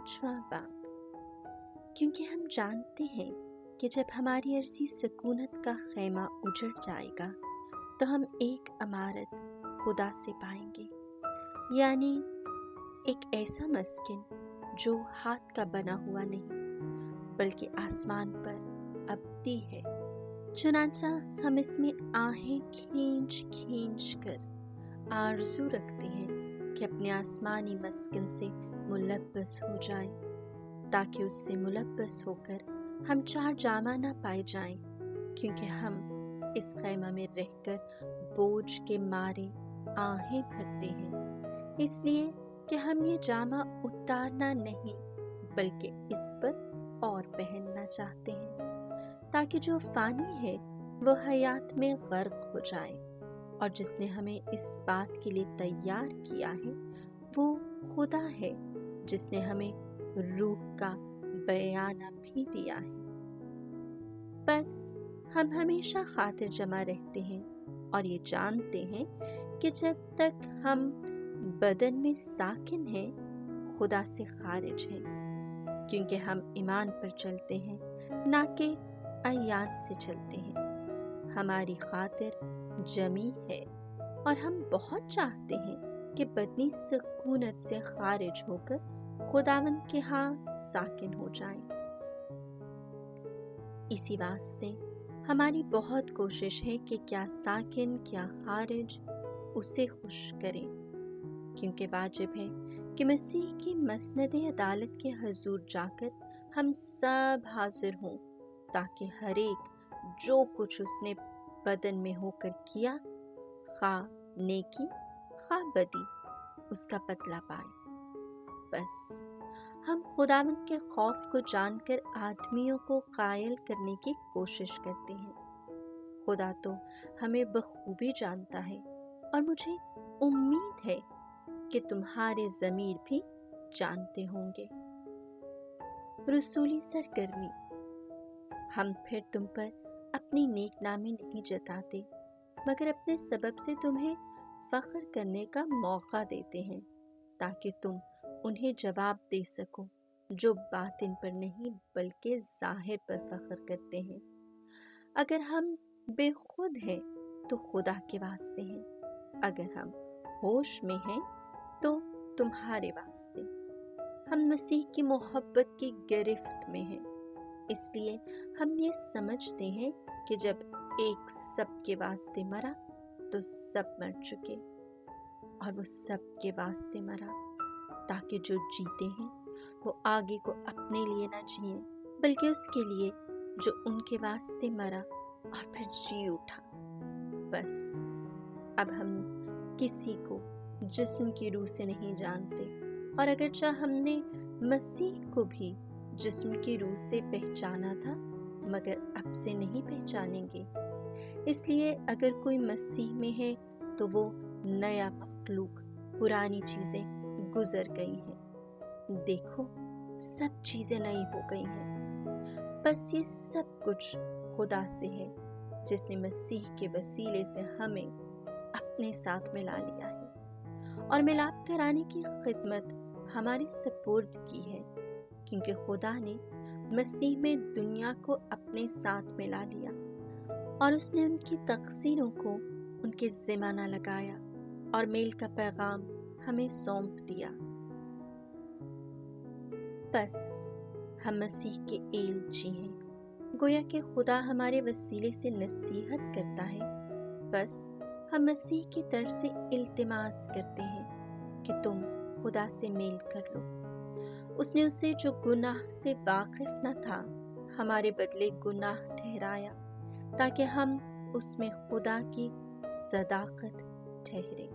5वां बाब। क्योंकि हम जानते हैं कि जब हमारी अर्जी सुकूनत का खैमा उजड़ जाएगा तो हम एक इमारत खुदा से पाएंगे, यानी एक ऐसा मस्किन जो हाथ का बना हुआ नहीं बल्कि आसमान पर अबदी है। चुनांचा हम इसमें आहें खींच खींच कर आरज़ू रखते हैं कि अपने आसमानी मस्किन से मुलब्बस हो जाएं, ताकि उससे मुलब्बस होकर हम चार जामा ना पाए जाएं, क्योंकि हम इस खैमा में रहकर बोझ के मारे आहें भरते हैं, इसलिए कि हम ये जामा उतारना नहीं बल्कि इस पर और पहनना चाहते हैं, ताकि जो फानी है वो हयात में गर्क हो जाए। और जिसने हमें इस बात के लिए तैयार किया है वो खुदा है, जिसने हमें रूह का बयाना भी दिया है। बस हम हमेशा खातिर जमा रहते हैं और ये जानते हैं कि जब तक हम बदन में साकिन हैं खुदा से खारिज हैं, क्योंकि हम ईमान पर चलते हैं ना कि अयात से चलते हैं। हमारी खातिर जमी है और हम बहुत चाहते हैं कि बदनी सुकूनत से खारिज होकर खुदावंद के हाँ साकिन हो जाएं। इसी वास्ते हमारी बहुत कोशिश है कि क्या साकिन क्या खारिज उसे खुश करें, क्योंकि वाजिब है कि मसीह की मसनद अदालत के हजूर जाकर हम सब हाजिर हों, ताकि हर एक जो कुछ उसने बदन में होकर किया, खा नेकी खा बदी, उसका बदला पाए। बस हम खुदावंद के खौफ को जानकर आदमियों को कायल करने की कोशिश करते हैं। खुदा तो हमें बखूबी जानता है और मुझे उम्मीद है कि तुम्हारे ज़मीर भी जानते होंगे। रसूली सरगर्मी, हम फिर तुम पर अपनी नेक नामी नहीं जताते, मगर अपने सबब से तुम्हें फख्र करने का मौका देते हैं, ताकि तुम उन्हें जवाब दे सको जो बातिन पर नहीं बल्कि ज़ाहिर पर फख्र करते हैं। अगर हम बेखुद हैं तो खुदा के वास्ते हैं, अगर हम होश में हैं तो तुम्हारे वास्ते। हम मसीह की मोहब्बत की गिरफ्त में हैं, इसलिए हम ये समझते हैं कि जब एक सब के वास्ते मरा तो सब मर चुके, और वो सब के वास्ते मरा ताकि जो जीते हैं वो आगे को अपने लिए ना जिए बल्कि उसके लिए जो उनके वास्ते मरा और फिर जी उठा। बस अब हम किसी को जिस्म की रूह से नहीं जानते, और अगरचे हमने मसीह को भी जिस्म की रूह से पहचाना था, मगर अब से नहीं पहचानेंगे। इसलिए अगर कोई मसीह में है तो वो नया मखलूक, पुरानी चीज़ें गुजर गई हैं, देखो सब चीज़ें नई हो गई हैं। बस ये सब कुछ खुदा से है, जिसने मसीह के वसीले से हमें अपने साथ मिला लिया है और मिलाप कराने की खिदमत हमारी सपुर्द की है, क्योंकि खुदा ने मसीह में दुनिया को अपने साथ मिला लिया और उसने उनकी तक़सीरों को उनके ज़िम्मा न लगाया और मेल का पैगाम हमें सौंप दिया। बस हम मसीह के एलची हैं, गोया कि खुदा हमारे वसीले से नसीहत करता है। बस हम मसीह की तरफ से इल्तिमास करते हैं कि तुम खुदा से मेल कर लो। उसने उसे जो गुनाह से वाकिफ न था हमारे बदले गुनाह ठहराया, ताकि हम उसमें खुदा की सदाकत ठहरे।